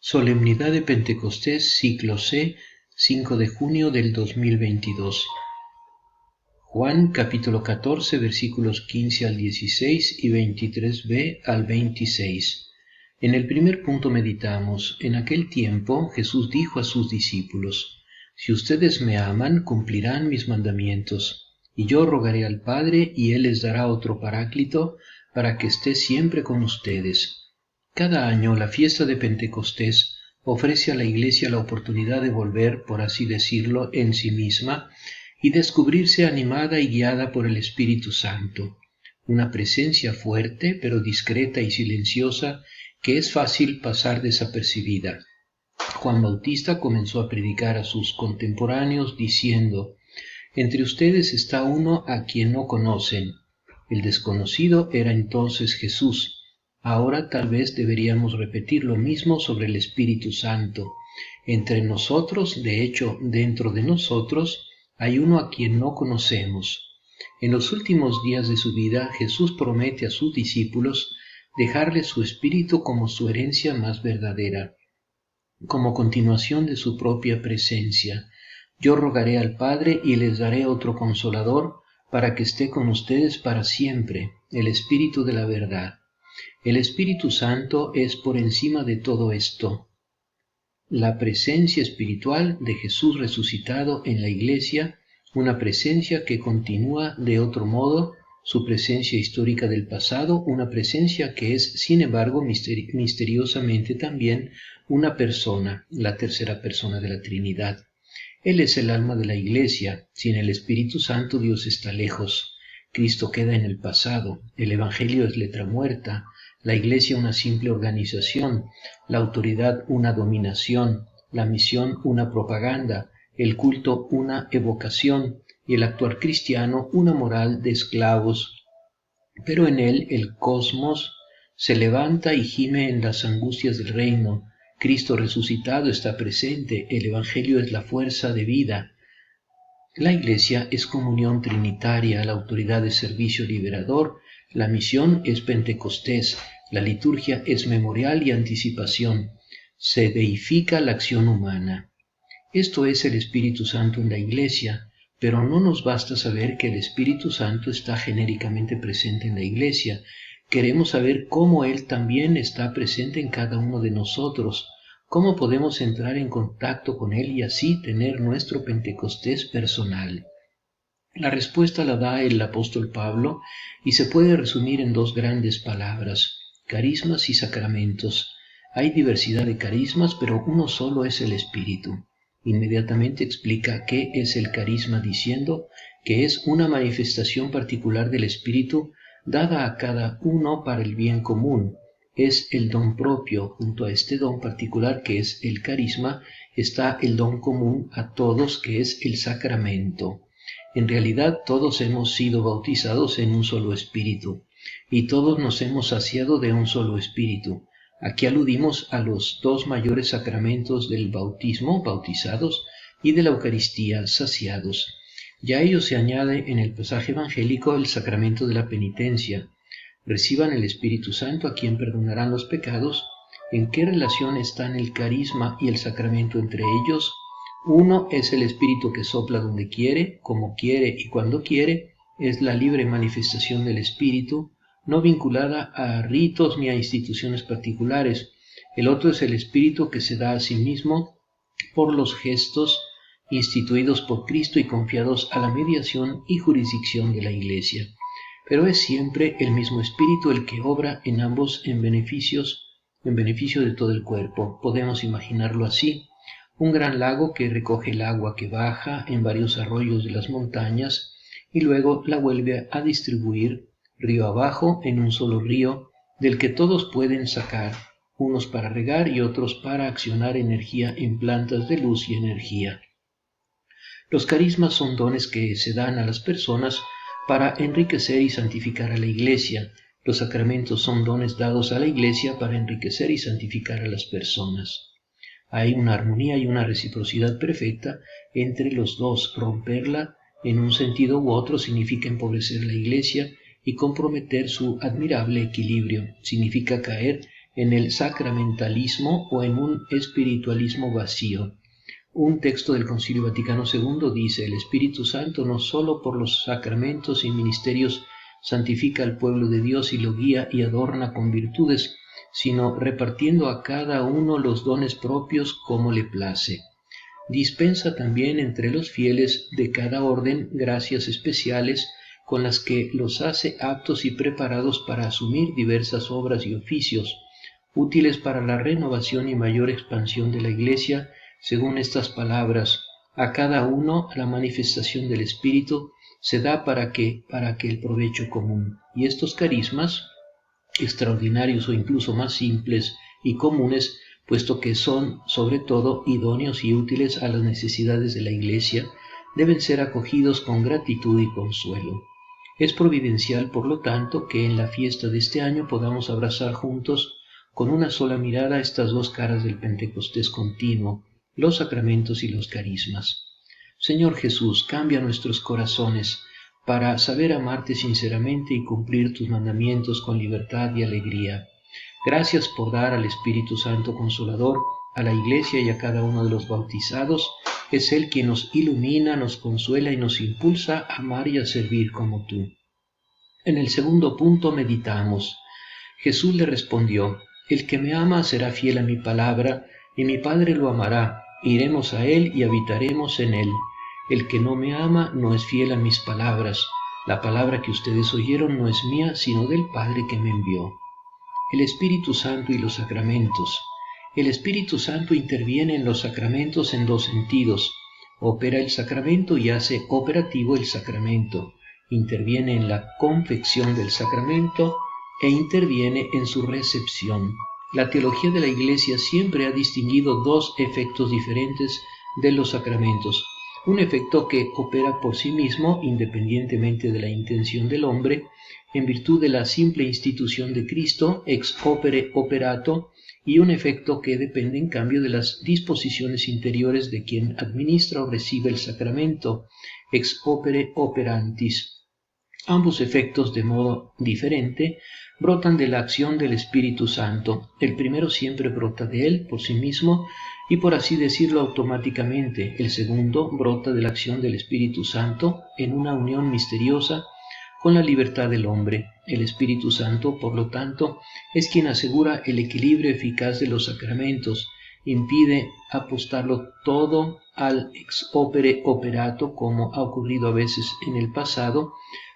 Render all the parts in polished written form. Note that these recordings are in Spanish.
Solemnidad de Pentecostés, ciclo C, 5 de junio del 2022. Juan capítulo 14, versículos 15 al 16 y 23b al 26. En el primer punto meditamos: en aquel tiempo Jesús dijo a sus discípulos: Si ustedes me aman, cumplirán mis mandamientos. Y yo rogaré al Padre, y Él les dará otro Paráclito, para que esté siempre con ustedes. Cada año la fiesta de Pentecostés ofrece a la Iglesia la oportunidad de volver, por así decirlo, en sí misma y descubrirse animada y guiada por el Espíritu Santo, una presencia fuerte pero discreta y silenciosa que es fácil pasar desapercibida. Juan Bautista comenzó a predicar a sus contemporáneos diciendo: Entre ustedes está uno a quien no conocen. El desconocido era entonces Jesús. Ahora tal vez deberíamos repetir lo mismo sobre el Espíritu Santo. Entre nosotros, de hecho, dentro de nosotros, hay uno a quien no conocemos. En los últimos días de su vida, Jesús promete a sus discípulos dejarles su Espíritu como su herencia más verdadera, como continuación de su propia presencia. Yo rogaré al Padre y les daré otro Consolador para que esté con ustedes para siempre, el Espíritu de la verdad. El Espíritu Santo es por encima de todo esto. La presencia espiritual de Jesús resucitado en la Iglesia, una presencia que continúa de otro modo su presencia histórica del pasado, una presencia que es, sin embargo, misteriosamente también una persona, la tercera persona de la Trinidad. Él es el alma de la Iglesia. Sin el Espíritu Santo, Dios está lejos. Cristo queda en el pasado. El Evangelio es letra muerta. La Iglesia una simple organización. La autoridad una dominación. La misión una propaganda. El culto una evocación. Y el actuar cristiano una moral de esclavos. Pero en él el cosmos se levanta y gime en las angustias del reino. Cristo resucitado está presente, el Evangelio es la fuerza de vida. La Iglesia es comunión trinitaria, la autoridad es servicio liberador, la misión es Pentecostés, la liturgia es memorial y anticipación. Se deifica la acción humana. Esto es el Espíritu Santo en la Iglesia, pero no nos basta saber que el Espíritu Santo está genéricamente presente en la Iglesia. Queremos saber cómo Él también está presente en cada uno de nosotros, cómo podemos entrar en contacto con Él y así tener nuestro Pentecostés personal. La respuesta la da el apóstol Pablo y se puede resumir en dos grandes palabras: carismas y sacramentos. Hay diversidad de carismas, pero uno solo es el Espíritu. Inmediatamente explica qué es el carisma diciendo que es una manifestación particular del Espíritu dada a cada uno para el bien común. Es el don propio. Junto a este don particular que es el carisma está el don común a todos que es el sacramento. En realidad todos hemos sido bautizados en un solo Espíritu y todos nos hemos saciado de un solo Espíritu. Aquí aludimos a los dos mayores sacramentos del bautismo, bautizados, y de la Eucaristía, saciados. Ya a ello se añade en el pasaje evangélico el sacramento de la penitencia. Reciban el Espíritu Santo a quien perdonarán los pecados. ¿En qué relación están el carisma y el sacramento entre ellos? Uno es el Espíritu que sopla donde quiere, como quiere y cuando quiere. Es la libre manifestación del Espíritu, no vinculada a ritos ni a instituciones particulares. El otro es el Espíritu que se da a sí mismo por los gestos instituidos por Cristo y confiados a la mediación y jurisdicción de la Iglesia. Pero es siempre el mismo Espíritu el que obra en ambos en beneficio de todo el cuerpo. Podemos imaginarlo así: un gran lago que recoge el agua que baja en varios arroyos de las montañas y luego la vuelve a distribuir río abajo en un solo río del que todos pueden sacar, unos para regar y otros para accionar energía en plantas de luz y energía. Los carismas son dones que se dan a las personas para enriquecer y santificar a la Iglesia. Los sacramentos son dones dados a la Iglesia para enriquecer y santificar a las personas. Hay una armonía y una reciprocidad perfecta entre los dos. Romperla en un sentido u otro significa empobrecer la Iglesia y comprometer su admirable equilibrio. Significa caer en el sacramentalismo o en un espiritualismo vacío. Un texto del Concilio Vaticano II dice: el Espíritu Santo no solo por los sacramentos y ministerios santifica al pueblo de Dios y lo guía y adorna con virtudes, sino repartiendo a cada uno los dones propios como le place. Dispensa también entre los fieles de cada orden gracias especiales con las que los hace aptos y preparados para asumir diversas obras y oficios, útiles para la renovación y mayor expansión de la Iglesia, según estas palabras: a cada uno la manifestación del Espíritu se da para que el provecho común. Y estos carismas, extraordinarios o incluso más simples y comunes, puesto que son sobre todo idóneos y útiles a las necesidades de la Iglesia, deben ser acogidos con gratitud y consuelo. Es providencial, por lo tanto, que en la fiesta de este año podamos abrazar juntos con una sola mirada estas dos caras del Pentecostés continuo, los sacramentos y los carismas. Señor Jesús, cambia nuestros corazones para saber amarte sinceramente y cumplir tus mandamientos con libertad y alegría. Gracias por dar al Espíritu Santo Consolador a la Iglesia y a cada uno de los bautizados. Es Él quien nos ilumina, nos consuela y nos impulsa a amar y a servir como tú. En el segundo punto meditamos. Jesús le respondió: el que me ama será fiel a mi palabra, y mi Padre lo amará. Iremos a Él y habitaremos en Él. El que no me ama no es fiel a mis palabras. La palabra que ustedes oyeron no es mía, sino del Padre que me envió. El Espíritu Santo y los sacramentos. El Espíritu Santo interviene en los sacramentos en dos sentidos. Opera el sacramento y hace operativo el sacramento. Interviene en la confección del sacramento e interviene en su recepción. La teología de la Iglesia siempre ha distinguido dos efectos diferentes de los sacramentos. Un efecto que opera por sí mismo, independientemente de la intención del hombre, en virtud de la simple institución de Cristo, ex opere operato, y un efecto que depende en cambio de las disposiciones interiores de quien administra o recibe el sacramento, ex opere operantis. Ambos efectos, de modo diferente, brotan de la acción del Espíritu Santo. El primero siempre brota de él, por sí mismo, y por así decirlo automáticamente. El segundo brota de la acción del Espíritu Santo en una unión misteriosa con la libertad del hombre. El Espíritu Santo, por lo tanto, es quien asegura el equilibrio eficaz de los sacramentos, impide apostarlo todo al ex opere operato, como ha ocurrido a veces en el pasado,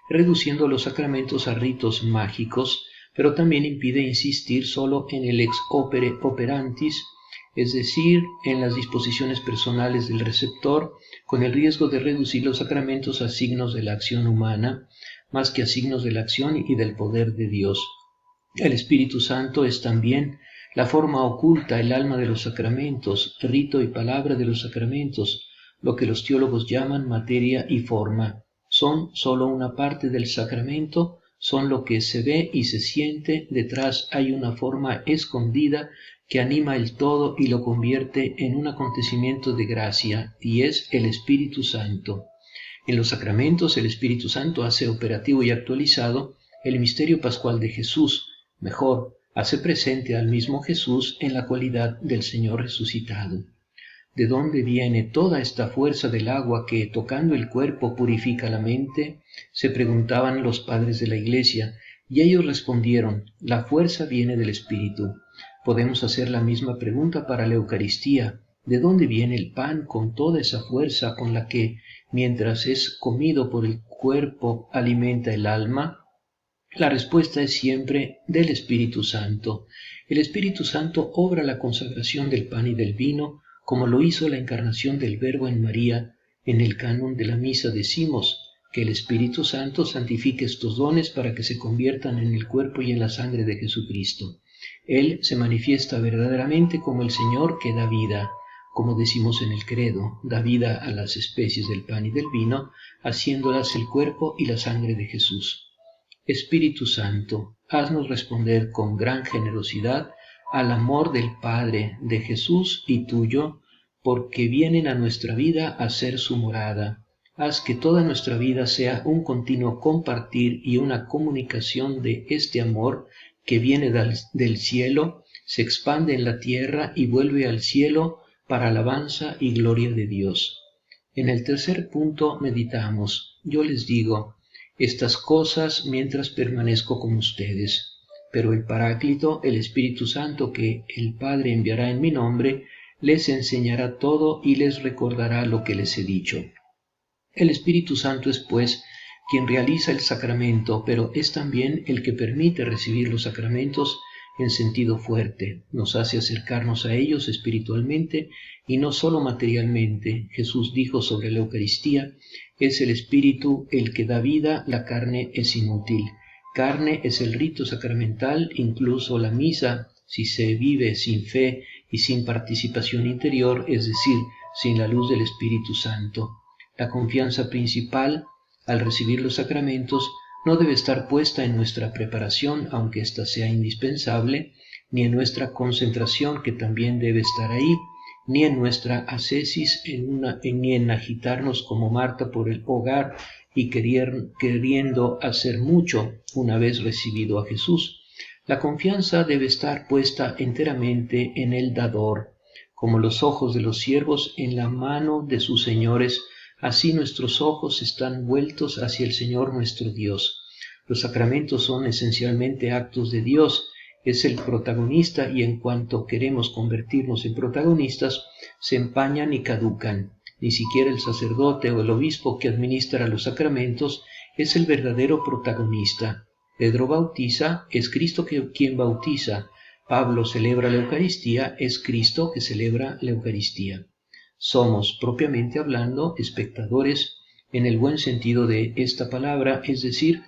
reduciendo los sacramentos a ritos mágicos, pero también impide insistir solo en el ex opere operantis, es decir, en las disposiciones personales del receptor, con el riesgo de reducir los sacramentos a signos de la acción humana, más que a signos de la acción y del poder de Dios. El Espíritu Santo es también la forma oculta, el alma de los sacramentos, rito y palabra de los sacramentos, lo que los teólogos llaman materia y forma. Son solo una parte del sacramento, son lo que se ve y se siente, detrás hay una forma escondida que anima el todo y lo convierte en un acontecimiento de gracia, y es el Espíritu Santo. En los sacramentos el Espíritu Santo hace operativo y actualizado el misterio pascual de Jesús, mejor, hace presente al mismo Jesús en la cualidad del Señor resucitado. ¿De dónde viene toda esta fuerza del agua que, tocando el cuerpo, purifica la mente?, se preguntaban los padres de la Iglesia, y ellos respondieron: la fuerza viene del Espíritu. Podemos hacer la misma pregunta para la Eucaristía: ¿de dónde viene el pan con toda esa fuerza con la que, mientras es comido por el cuerpo, alimenta el alma? La respuesta es siempre del Espíritu Santo. El Espíritu Santo obra la consagración del pan y del vino, como lo hizo la encarnación del Verbo en María. En el canon de la misa decimos que el Espíritu Santo santifique estos dones para que se conviertan en el cuerpo y en la sangre de Jesucristo. Él se manifiesta verdaderamente como el Señor que da vida, como decimos en el credo, da vida a las especies del pan y del vino, haciéndolas el cuerpo y la sangre de Jesús. Espíritu Santo, haznos responder con gran generosidad al amor del Padre, de Jesús y tuyo, porque vienen a nuestra vida a ser su morada. Haz que toda nuestra vida sea un continuo compartir y una comunicación de este amor que viene del cielo se expande en la tierra y vuelve al cielo para alabanza y gloria de Dios. En el tercer punto meditamos: yo les digo estas cosas mientras permanezco con ustedes, pero el Paráclito, el Espíritu Santo que el Padre enviará en mi nombre, les enseñará todo y les recordará lo que les he dicho. El Espíritu Santo es, pues, quien realiza el sacramento, pero es también el que permite recibir los sacramentos en sentido fuerte. Nos hace acercarnos a ellos espiritualmente y no solo materialmente. Jesús dijo sobre la Eucaristía: es el Espíritu el que da vida, la carne es inútil. Carne es el rito sacramental, incluso la misa, si se vive sin fe y sin participación interior, es decir, sin la luz del Espíritu Santo. La confianza principal al recibir los sacramentos no debe estar puesta en nuestra preparación, aunque ésta sea indispensable, ni en nuestra concentración, que también debe estar ahí, ni en nuestra ascesis, ni en agitarnos como Marta por el hogar y queriendo hacer mucho una vez recibido a Jesús. La confianza debe estar puesta enteramente en el dador, como los ojos de los siervos en la mano de sus señores. Así nuestros ojos están vueltos hacia el Señor nuestro Dios. Los sacramentos son esencialmente actos de Dios, es el protagonista, y en cuanto queremos convertirnos en protagonistas, se empañan y caducan. Ni siquiera el sacerdote o el obispo que administra los sacramentos es el verdadero protagonista. Pedro bautiza, es Cristo quien bautiza. Pablo celebra la Eucaristía, es Cristo que celebra la Eucaristía. Somos, propiamente hablando, espectadores en el buen sentido de esta palabra, es decir,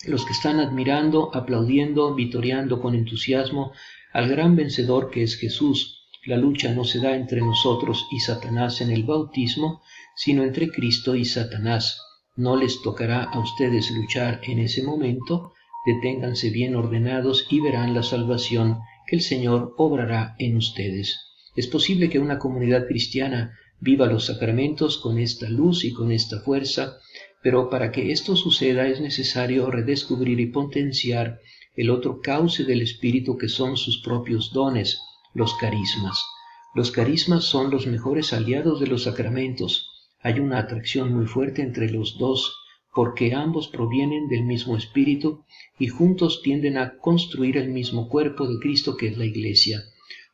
los que están admirando, aplaudiendo, vitoreando con entusiasmo al gran vencedor que es Jesús. La lucha no se da entre nosotros y Satanás en el bautismo, sino entre Cristo y Satanás. No les tocará a ustedes luchar en ese momento. Deténganse bien ordenados y verán la salvación que el Señor obrará en ustedes. Es posible que una comunidad cristiana viva los sacramentos con esta luz y con esta fuerza, pero para que esto suceda es necesario redescubrir y potenciar el otro cauce del Espíritu, que son sus propios dones, los carismas. Los carismas son los mejores aliados de los sacramentos. Hay una atracción muy fuerte entre los dos, porque ambos provienen del mismo Espíritu y juntos tienden a construir el mismo cuerpo de Cristo, que es la Iglesia.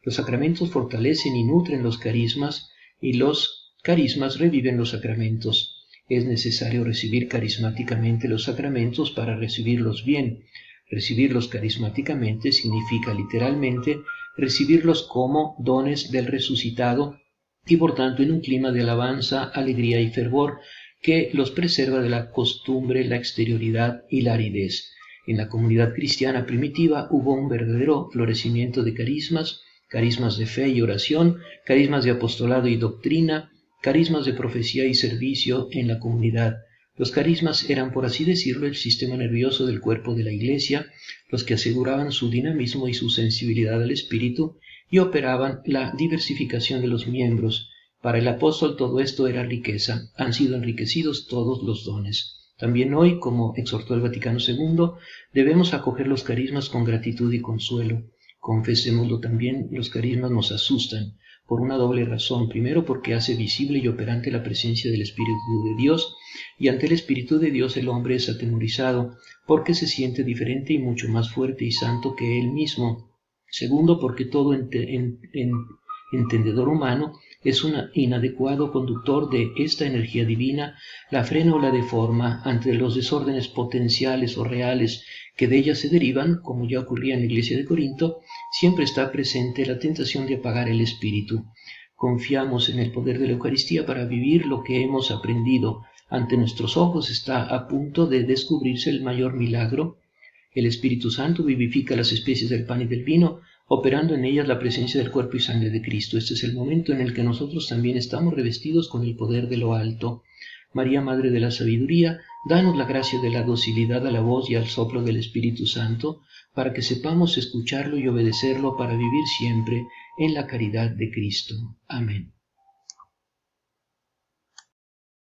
Los sacramentos fortalecen y nutren los carismas, y los carismas reviven los sacramentos. Es necesario recibir carismáticamente los sacramentos para recibirlos bien. Recibirlos carismáticamente significa literalmente recibirlos como dones del resucitado y por tanto en un clima de alabanza, alegría y fervor que los preserva de la costumbre, la exterioridad y la aridez. En la comunidad cristiana primitiva hubo un verdadero florecimiento de carismas de fe y oración, carismas de apostolado y doctrina, carismas de profecía y servicio en la comunidad. Los carismas eran, por así decirlo, el sistema nervioso del cuerpo de la Iglesia, los que aseguraban su dinamismo y su sensibilidad al Espíritu y operaban la diversificación de los miembros. Para el apóstol todo esto era riqueza. Han sido enriquecidos todos los dones. También hoy, como exhortó el Vaticano II, debemos acoger los carismas con gratitud y consuelo. Confesémoslo también, los carismas nos asustan, por una doble razón. Primero, porque hace visible y operante la presencia del Espíritu de Dios, y ante el Espíritu de Dios el hombre es atemorizado, porque se siente diferente y mucho más fuerte y santo que él mismo. Segundo, porque todo entendedor humano es un inadecuado conductor de esta energía divina, la frena o la deforma ante los desórdenes potenciales o reales que de ella se derivan. Como ya ocurría en la iglesia de Corinto, siempre está presente la tentación de apagar el espíritu. Confiamos en el poder de la Eucaristía para vivir lo que hemos aprendido. Ante nuestros ojos está a punto de descubrirse el mayor milagro. El Espíritu Santo vivifica las especies del pan y del vino, operando en ellas la presencia del cuerpo y sangre de Cristo. Este es el momento en el que nosotros también estamos revestidos con el poder de lo alto. María, Madre de la Sabiduría, danos la gracia de la docilidad a la voz y al soplo del Espíritu Santo, para que sepamos escucharlo y obedecerlo para vivir siempre en la caridad de Cristo. Amén.